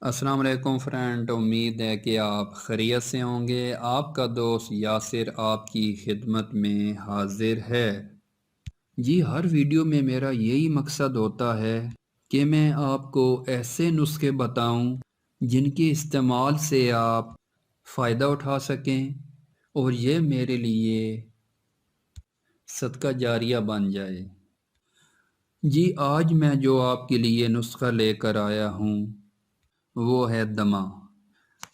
السلام علیکم فرینڈ، امید ہے کہ آپ خیریت سے ہوں گے۔ آپ کا دوست یاسر آپ کی خدمت میں حاضر ہے۔ جی، ہر ویڈیو میں میرا یہی مقصد ہوتا ہے کہ میں آپ کو ایسے نسخے بتاؤں جن کے استعمال سے آپ فائدہ اٹھا سکیں اور یہ میرے لیے صدقہ جاریہ بن جائے۔ جی، آج میں جو آپ کے لیے نسخہ لے کر آیا ہوں وہ ہے دمہ۔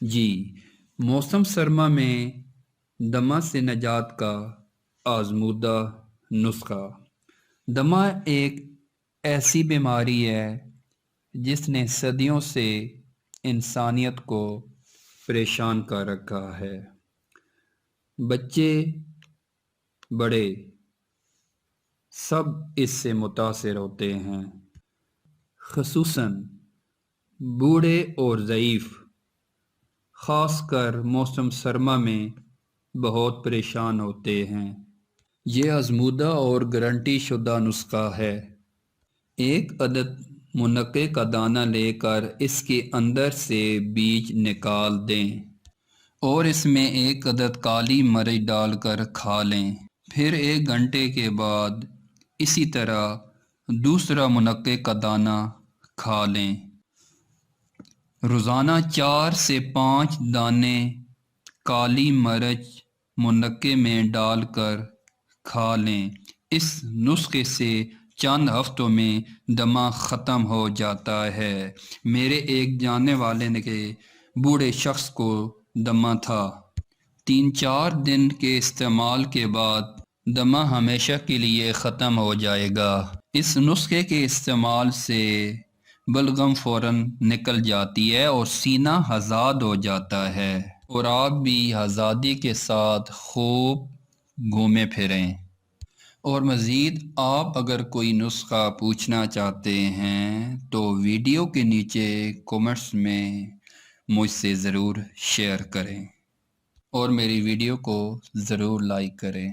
جی، موسم سرما میں دمہ سے نجات کا آزمودہ نسخہ۔ دمہ ایک ایسی بیماری ہے جس نے صدیوں سے انسانیت کو پریشان کر رکھا ہے۔ بچے بڑے سب اس سے متاثر ہوتے ہیں، خصوصاً بوڑھے اور ضعیف، خاص کر موسم سرما میں بہت پریشان ہوتے ہیں۔ یہ آزمودہ اور گارنٹی شدہ نسخہ ہے۔ ایک عدد منقے کا دانہ لے کر اس کے اندر سے بیج نکال دیں اور اس میں ایک عدد کالی مرچ ڈال کر کھا لیں۔ پھر 1 گھنٹے کے بعد اسی طرح دوسرا منقے کا دانہ کھا لیں۔ روزانہ 4 سے 5 دانے کالی مرچ منقے میں ڈال کر کھا لیں۔ اس نسخے سے چند ہفتوں میں دمہ ختم ہو جاتا ہے۔ میرے ایک جاننے والے کے بوڑھے شخص کو دمہ تھا۔ 3-4 دن کے استعمال کے بعد دمہ ہمیشہ کے لیے ختم ہو جائے گا۔ اس نسخے کے استعمال سے بلغم فوراً نکل جاتی ہے اور سینہ آزاد ہو جاتا ہے، اور آپ بھی آزادی کے ساتھ خوب گھومیں پھریں۔ اور مزید آپ اگر کوئی نسخہ پوچھنا چاہتے ہیں تو ویڈیو کے نیچے کومنٹس میں مجھ سے ضرور شیئر کریں اور میری ویڈیو کو ضرور لائک کریں۔